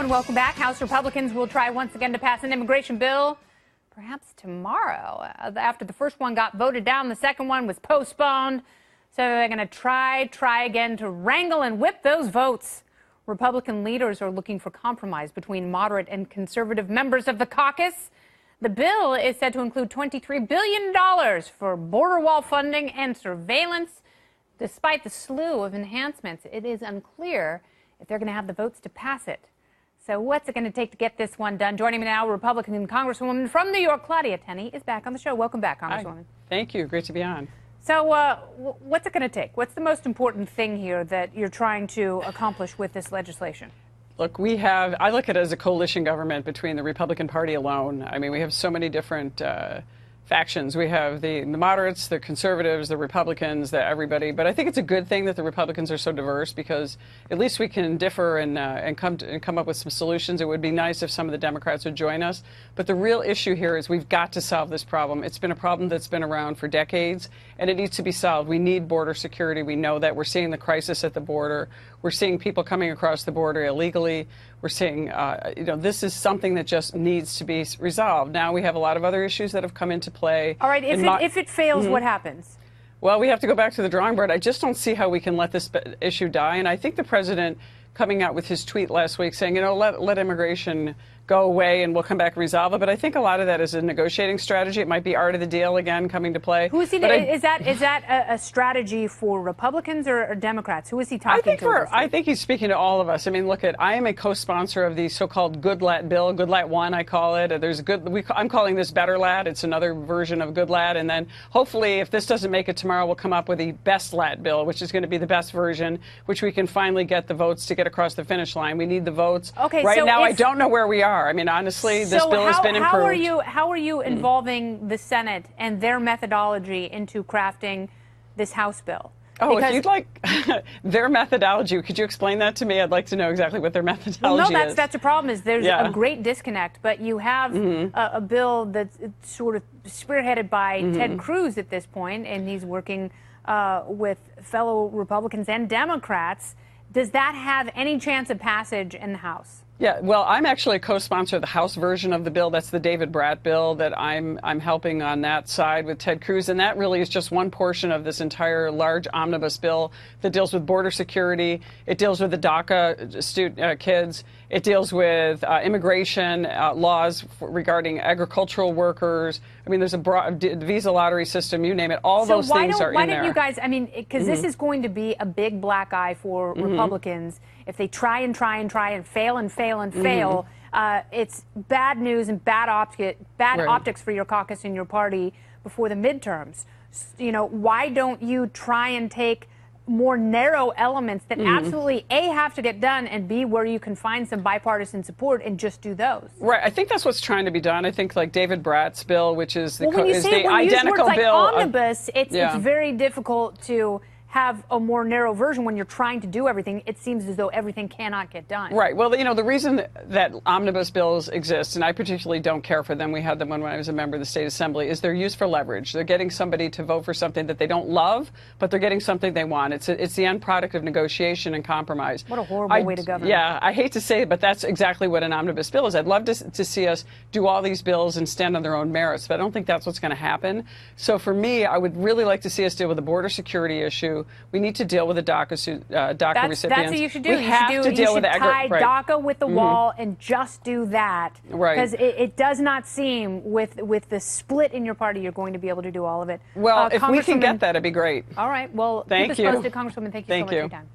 Hello and welcome back. House Republicans will try once again to pass an immigration bill, perhaps tomorrow. After the first one got voted down, the second one was postponed. So they're going to try again to wrangle and whip those votes. Republican leaders are looking for compromise between moderate and conservative members of the caucus. The bill is said to include $23 billion for border wall funding and surveillance. Despite the slew of enhancements, it is unclear if they're going to have the votes to pass it. So what's it going to take to get this one done? Joining me now, Republican Congresswoman from New York, Claudia Tenney, is back on the show. Welcome back, Congresswoman. Hi. Thank you. Great to be on. So what's it going to take? What's the most important thing here that you're trying to accomplish with this legislation? Look, I look at it as a coalition government between the Republican Party alone. I mean, we have so many different factions. We have the moderates, the conservatives, the Republicans, everybody. But I think it's a good thing that the Republicans are so diverse because at least we can differ and come up with some solutions. It would be nice if some of the Democrats would join us. But the real issue here is we've got to solve this problem. It's been a problem that's been around for decades, and it needs to be solved. We need border security. We know that. We're seeing the crisis at the border. We're seeing people coming across the border illegally. We're seeing, this is something that just needs to be resolved. Now we have a lot of other issues that have come into play. All right, if it fails, what happens? Well, we have to go back to the drawing board. I just don't see how we can let this issue die. And I think the president coming out with his tweet last week saying, let immigration go away and we'll come back and resolve it. But I think a lot of that is a negotiating strategy. It might be art of the deal again coming to play. Who is he? Is that a strategy for Republicans or Democrats? Who is he talking to? I think he's speaking to all of us. I mean, look, I am a co-sponsor of the so-called Good Lat bill, Good Lat 1, I call it. I'm calling this Better Lat. It's another version of Good Lat. And then hopefully, if this doesn't make it tomorrow, we'll come up with the Best Lat bill, which is going to be the best version, which we can finally get the votes to get across the finish line. We need the votes. Okay, right now, I don't know where we are. I mean, honestly, this bill has been improved. How are you involving the Senate and their methodology into crafting this House bill? Oh, if you'd like their methodology, could you explain that to me? I'd like to know exactly what their methodology is. Well, no, that's a problem. There's a great disconnect, but you have a bill that's sort of spearheaded by Ted Cruz at this point, and he's working with fellow Republicans and Democrats. Does that have any chance of passage in the House? Yeah, well, I'm actually a co-sponsor of the House version of the bill. That's the David Brat bill that I'm helping on that side with Ted Cruz. And that really is just one portion of this entire large omnibus bill that deals with border security. It deals with the DACA kids. It deals with immigration laws regarding agricultural workers. I mean, there's a broad visa lottery system, you name it. All those things are in there. Why don't you guys, I mean, because this is going to be a big black eye for Republicans. If they try and fail and fail and fail, it's bad news and bad optics for your caucus and your party before the midterms. Why don't you try and take more narrow elements that absolutely A, have to get done, and B, where you can find some bipartisan support and just do those? Right. I think that's what's trying to be done. I think like David Brat's bill, which is the when identical use words like bill. Omnibus, it's very difficult to have a more narrow version when you're trying to do everything. It seems as though everything cannot get done. Right. Well, the reason that omnibus bills exist, and I particularly don't care for them, we had them when I was a member of the State Assembly, is they're used for leverage. They're getting somebody to vote for something that they don't love, but they're getting something they want. It's the end product of negotiation and compromise. What a horrible way to govern. Yeah, I hate to say it, but that's exactly what an omnibus bill is. I'd love to see us do all these bills and stand on their own merits, but I don't think that's what's going to happen. So for me, I would really like to see us deal with the border security issue. We need to deal with the DACA recipients. That's what you should do. We have to deal with tie DACA with the wall and just do that. Right. Because it does not seem with the split in your party you're going to be able to do all of it. Well, if we can get that, it'd be great. All right. Well, thank keep us posted, Congresswoman. Thank you so much for your time.